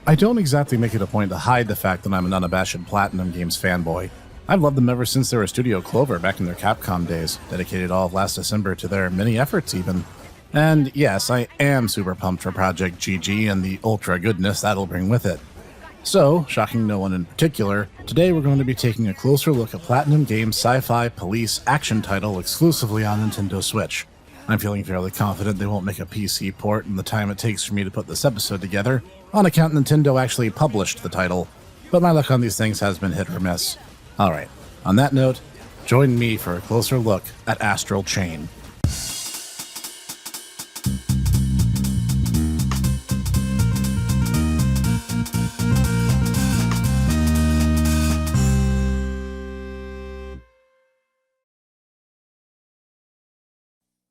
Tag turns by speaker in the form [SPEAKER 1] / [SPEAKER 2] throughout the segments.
[SPEAKER 1] I don't exactly make it a point to hide the fact that I'm an unabashed Platinum Games fanboy. I've loved them ever since they were Studio Clover back in their Capcom days, dedicated all of last December to their mini efforts even. And yes, I am super pumped for Project GG and the ultra goodness that'll bring with it. So, shocking no one in particular, today we're going to be taking a closer look at Platinum Games' sci-fi police action title exclusively on Nintendo Switch. I'm feeling fairly confident they won't make a PC port in the time it takes for me to put this episode together, on account Nintendo actually published the title, but my luck on these things has been hit or miss. Alright, on that note, join me for a closer look at Astral Chain.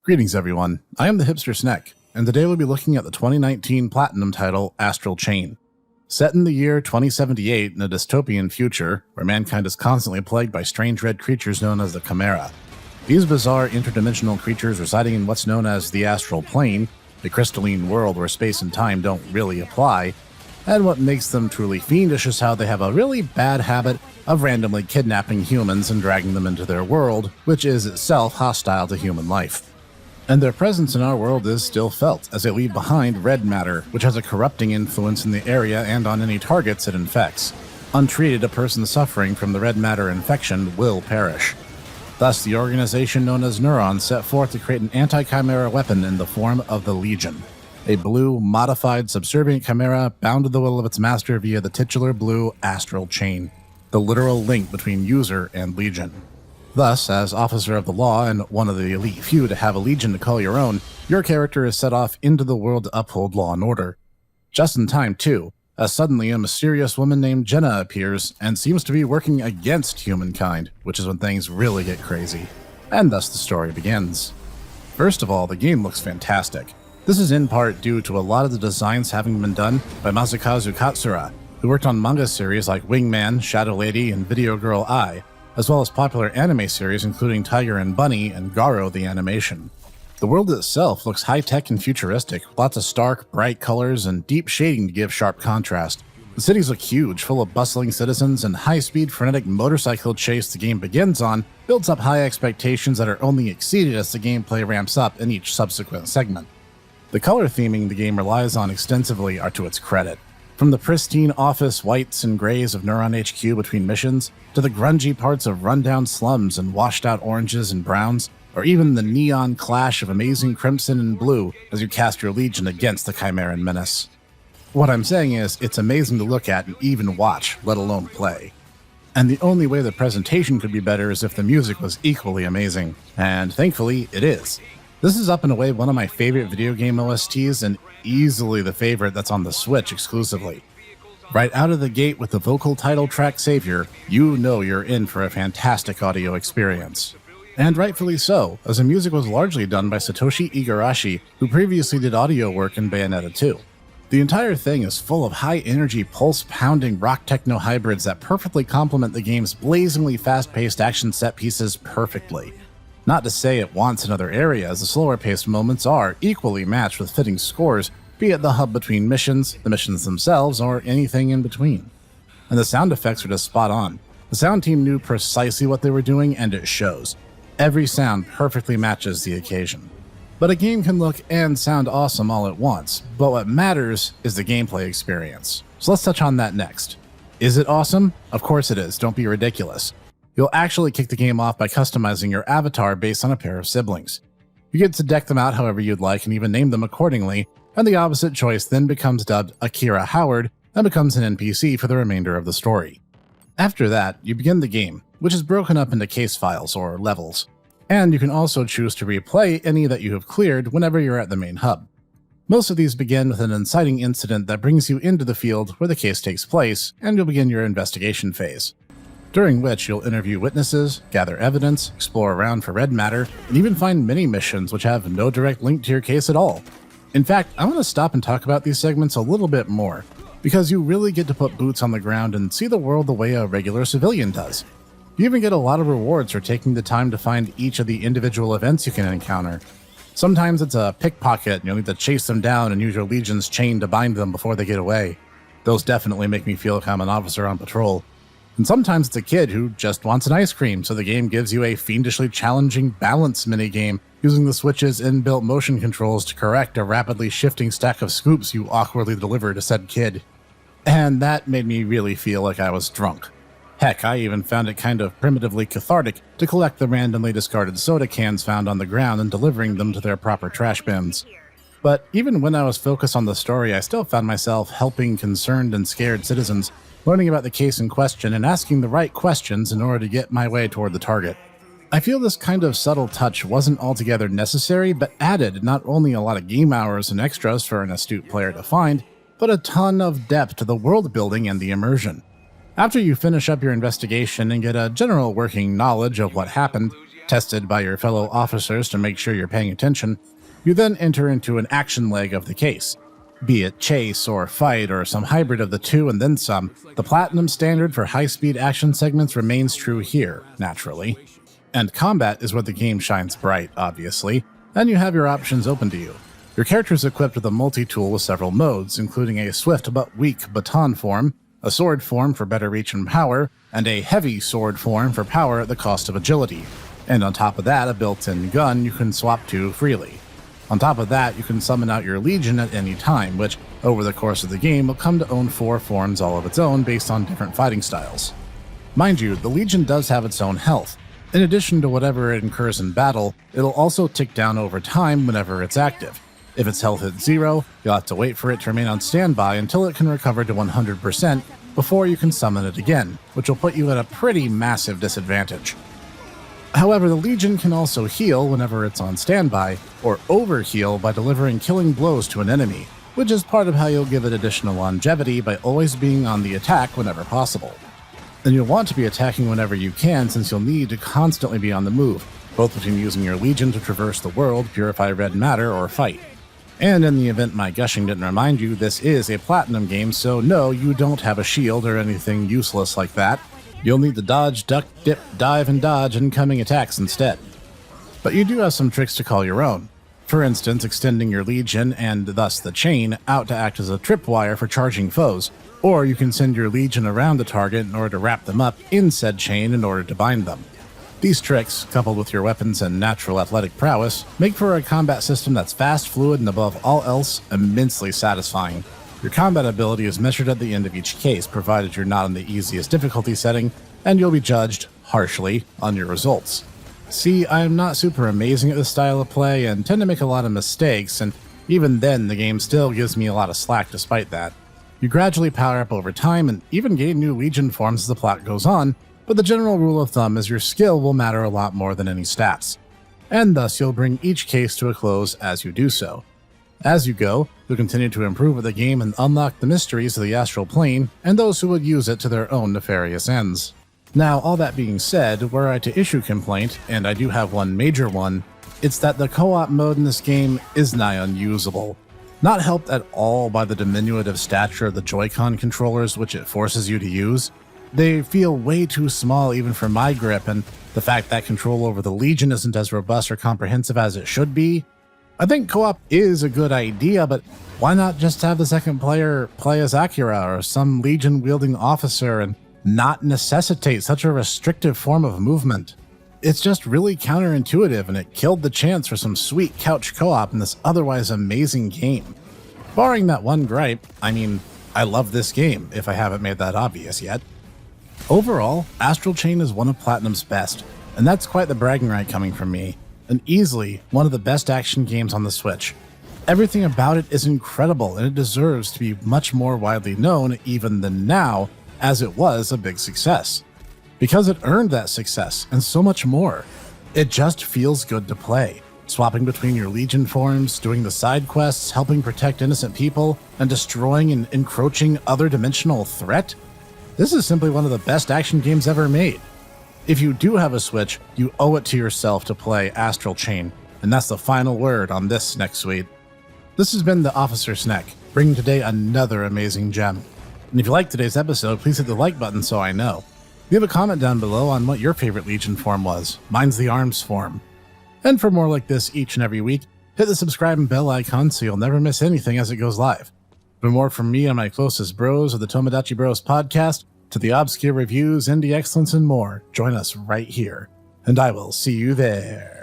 [SPEAKER 1] Greetings everyone, I am the Hipster Snek, and today we'll be looking at the 2019 Platinum title Astral Chain. Set in the year 2078 in a dystopian future, where mankind is constantly plagued by strange red creatures known as the Chimera. These bizarre interdimensional creatures residing in what's known as the Astral Plane, a crystalline world where space and time don't really apply, and what makes them truly fiendish is how they have a really bad habit of randomly kidnapping humans and dragging them into their world, which is itself hostile to human life. And their presence in our world is still felt, as they leave behind red matter, which has a corrupting influence in the area and on any targets it infects. Untreated, a person suffering from the red matter infection will perish. Thus, the organization known as Neuron set forth to create an anti-chimera weapon in the form of the Legion, a blue, modified, subservient chimera bound to the will of its master via the titular blue Astral Chain, the literal link between user and Legion. Thus, as Officer of the Law and one of the elite few to have a Legion to call your own, your character is set off into the world to uphold law and order. Just in time, too, as suddenly a mysterious woman named Jenna appears and seems to be working against humankind, which is when things really get crazy. And thus the story begins. First of all, the game looks fantastic. This is in part due to a lot of the designs having been done by Masakazu Katsura, who worked on manga series like Wingman, Shadow Lady, and Video Girl Ai, as well as popular anime series including Tiger and Bunny and Garo the Animation. The world itself looks high-tech and futuristic, lots of stark, bright colors and deep shading to give sharp contrast. The cities look huge, full of bustling citizens, and high-speed frenetic motorcycle chase the game begins on builds up high expectations that are only exceeded as the gameplay ramps up in each subsequent segment. The color theming the game relies on extensively are to its credit. From the pristine office whites and grays of Neuron HQ between missions, to the grungy parts of rundown slums and washed-out oranges and browns, or even the neon clash of amazing crimson and blue as you cast your Legion against the Chimeran menace. What I'm saying is, it's amazing to look at and even watch, let alone play. And the only way the presentation could be better is if the music was equally amazing, and thankfully, it is. This is up and away one of my favorite video game OSTs, and easily the favorite that's on the Switch exclusively. Right out of the gate with the vocal title track Savior, you know you're in for a fantastic audio experience. And rightfully so, as the music was largely done by Satoshi Igarashi, who previously did audio work in Bayonetta 2. The entire thing is full of high-energy, pulse-pounding rock techno hybrids that perfectly complement the game's blazingly fast-paced action set pieces perfectly. Not to say it wants another area, as the slower-paced moments are equally matched with fitting scores, be it the hub between missions, the missions themselves, or anything in between. And the sound effects are just spot on. The sound team knew precisely what they were doing, and it shows. Every sound perfectly matches the occasion. But a game can look and sound awesome all at once, but what matters is the gameplay experience. So let's touch on that next. Is it awesome? Of course it is, don't be ridiculous. You'll actually kick the game off by customizing your avatar based on a pair of siblings. You get to deck them out however you'd like and even name them accordingly, and the opposite choice then becomes dubbed Akira Howard and becomes an NPC for the remainder of the story. After that, you begin the game, which is broken up into case files or levels, and you can also choose to replay any that you have cleared whenever you're at the main hub. Most of these begin with an inciting incident that brings you into the field where the case takes place, and you'll begin your investigation phase, during which you'll interview witnesses, gather evidence, explore around for red matter, and even find mini-missions which have no direct link to your case at all. In fact, I want to stop and talk about these segments a little bit more, because you really get to put boots on the ground and see the world the way a regular civilian does. You even get a lot of rewards for taking the time to find each of the individual events you can encounter. Sometimes it's a pickpocket and you'll need to chase them down and use your Legion's chain to bind them before they get away. Those definitely make me feel like I'm an officer on patrol. And sometimes it's a kid who just wants an ice cream, so the game gives you a fiendishly challenging balance minigame, using the Switch's inbuilt motion controls to correct a rapidly shifting stack of scoops you awkwardly deliver to said kid. And that made me really feel like I was drunk. Heck, I even found it kind of primitively cathartic to collect the randomly discarded soda cans found on the ground and delivering them to their proper trash bins. But even when I was focused on the story, I still found myself helping concerned and scared citizens, learning about the case in question and asking the right questions in order to get my way toward the target. I feel this kind of subtle touch wasn't altogether necessary, but added not only a lot of game hours and extras for an astute player to find, but a ton of depth to the world building and the immersion. After you finish up your investigation and get a general working knowledge of what happened, tested by your fellow officers to make sure you're paying attention, you then enter into an action leg of the case. Be it chase or fight or some hybrid of the two and then some, the platinum standard for high-speed action segments remains true here, naturally. And combat is where the game shines bright, obviously, and you have your options open to you. Your character is equipped with a multi-tool with several modes, including a swift but weak baton form, a sword form for better reach and power, and a heavy sword form for power at the cost of agility. And on top of that, a built-in gun you can swap to freely. On top of that, you can summon out your Legion at any time, which, over the course of the game, will come to own 4 forms all of its own based on different fighting styles. Mind you, the Legion does have its own health. In addition to whatever it incurs in battle, it'll also tick down over time whenever it's active. If its health hits 0, you'll have to wait for it to remain on standby until it can recover to 100% before you can summon it again, which will put you at a pretty massive disadvantage. However, the Legion can also heal whenever it's on standby, or overheal by delivering killing blows to an enemy, which is part of how you'll give it additional longevity by always being on the attack whenever possible. And you'll want to be attacking whenever you can, since you'll need to constantly be on the move, both between using your Legion to traverse the world, purify red matter, or fight. And in the event my gushing didn't remind you, this is a platinum game, so no, you don't have a shield or anything useless like that. You'll need to dodge, duck, dip, dive, and dodge incoming attacks instead. But you do have some tricks to call your own. For instance, extending your Legion, and thus the chain, out to act as a tripwire for charging foes, or you can send your Legion around the target in order to wrap them up in said chain in order to bind them. These tricks, coupled with your weapons and natural athletic prowess, make for a combat system that's fast, fluid, and above all else, immensely satisfying. Your combat ability is measured at the end of each case, provided you're not in the easiest difficulty setting, and you'll be judged, harshly, on your results. See, I am not super amazing at this style of play, and tend to make a lot of mistakes, and even then the game still gives me a lot of slack despite that. You gradually power up over time, and even gain new Legion forms as the plot goes on, but the general rule of thumb is your skill will matter a lot more than any stats, and thus you'll bring each case to a close as you do so. As you go, you'll continue to improve with the game and unlock the mysteries of the Astral Plane and those who would use it to their own nefarious ends. Now, all that being said, were I to issue complaint, and I do have one major one, it's that the co-op mode in this game is nigh unusable. Not helped at all by the diminutive stature of the Joy-Con controllers which it forces you to use. They feel way too small even for my grip, and the fact that control over the Legion isn't as robust or comprehensive as it should be. I think co-op is a good idea, but why not just have the second player play as Akira or some Legion-wielding officer and not necessitate such a restrictive form of movement? It's just really counterintuitive, and it killed the chance for some sweet couch co-op in this otherwise amazing game. Barring that one gripe, I love this game, if I haven't made that obvious yet. Overall, Astral Chain is one of Platinum's best, and that's quite the bragging right coming from me, and easily one of the best action games on the Switch. Everything about it is incredible, and it deserves to be much more widely known even than now, as it was a big success. Because it earned that success, and so much more. It just feels good to play. Swapping between your Legion forms, doing the side quests, helping protect innocent people, and destroying an encroaching other dimensional threat. This is simply one of the best action games ever made. If you do have a Switch, you owe it to yourself to play Astral Chain, and that's the final word on this Snek Sweet. This has been the Officer Snek, bringing today another amazing gem. And if you liked today's episode, please hit the like button so I know. Leave a comment down below on what your favorite Legion form was. Mine's the Arms form. And for more like this each and every week, hit the subscribe and bell icon so you'll never miss anything as it goes live. For more from me and my closest bros of the Tomodachi Bros podcast, to the obscure reviews, indie excellence, and more, join us right here. And I will see you there.